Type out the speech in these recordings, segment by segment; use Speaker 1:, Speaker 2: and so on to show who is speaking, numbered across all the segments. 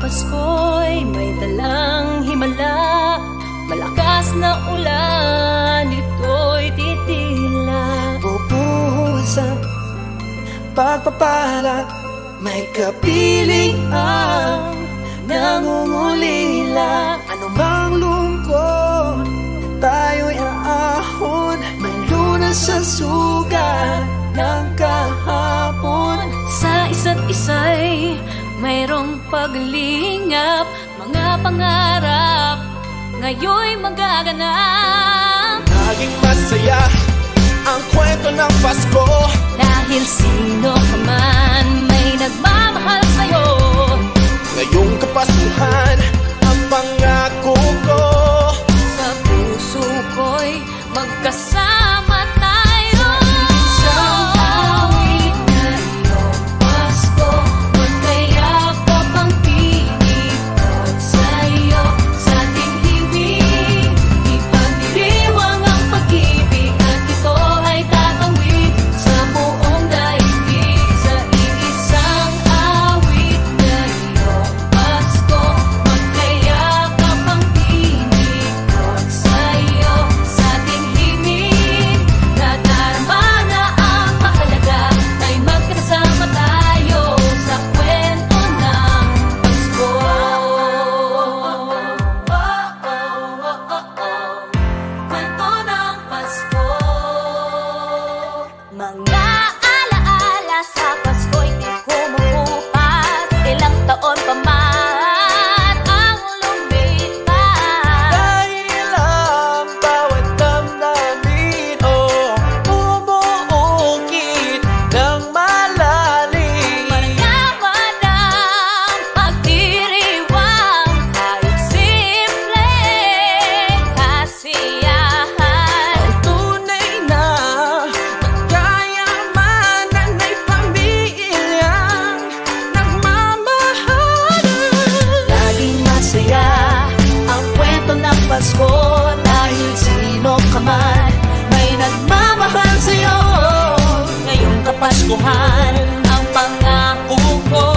Speaker 1: Pasko'y may dalang himala, malakas na ulan, ito'y titila.
Speaker 2: Bubuhos ang pagpapala, may kapiling ang nangungulila. Anumang lungkot, tayo'y aahon, may lunas sa sugat ng kahapon.
Speaker 1: Sa isa't isa'y mayroong paglingap, mga pangarap ngayon'y magaganap.
Speaker 2: Naging masaya ang kwento ng Pasko,
Speaker 1: Dahil sino ka man may nagmamahal sa'yo.
Speaker 2: ngayong Kapaskuhan ang pangako ko.
Speaker 1: Sa puso ko'y magkasama tayo. Isang awit na iyong Pasko, magkayakap ang pinipot sa'yo. Sa ating himig, ipagdiriwang ang pag-ibig, at ito ay tatawid sa buong daigdig. Sa iisang awit na iyong Pasko, magkayakap ang pinipot sa'yo. Sa ating himig, nadarama na ang mahalaga, ay magkasama tayo sa kwento ng Pasko. Kwento ng Pasko. Mga alaala sa Pasko'y di kumukupas, ilang taon pa man ang lumipas.
Speaker 2: Dahil ang bawat damdamin bumuukit ng malalim.
Speaker 1: Mayaman ang pagdiriwang, kahit simple kasiyahan.
Speaker 2: Ang tunay na kayamanan ay pamilyang nagmamahalan. Laging masaya ang kwento ng Pasko, dahil sino ka man may nagmamahal sa'yo.
Speaker 1: Ngayong Kapaskuhan, ang pangako ko,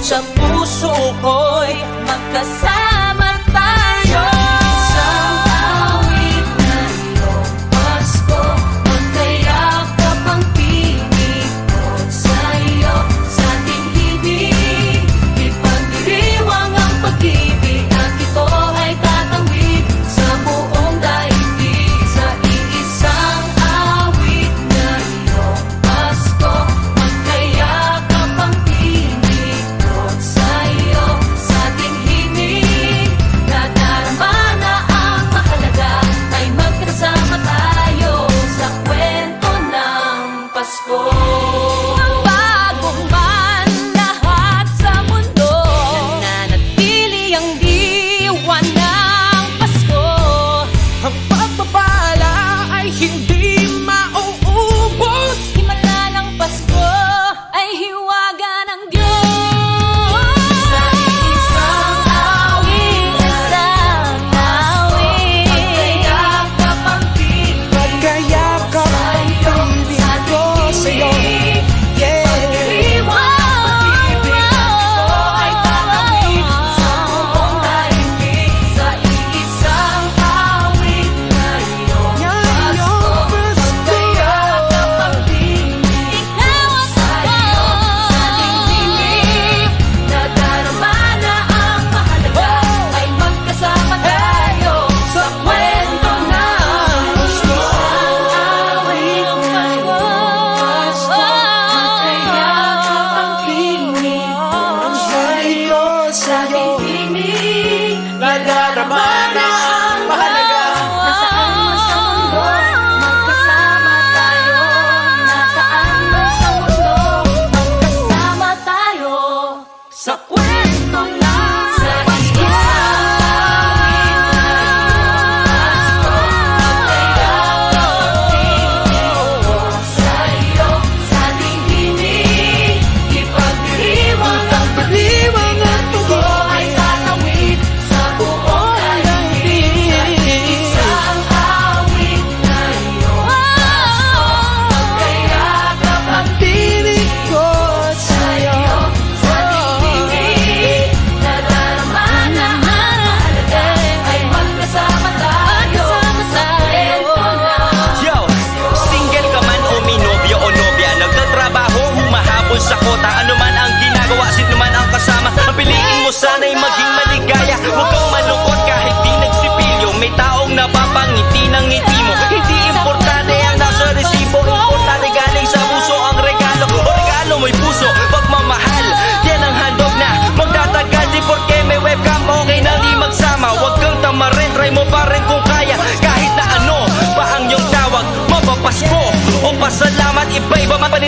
Speaker 1: sa puso ko'y magkasama tayo. Isang awit na iyong Pasko, magkayakap ang pinipot sa'yo. Sa ating himig, ipagdiriwang ang pag-ibig, at ito ay tatawid sa buong daigdig. Sa iisang awit na iyong Pasko,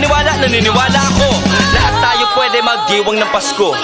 Speaker 3: naniniwala ako. Lahat tayo pwede magdiwang ng Pasko.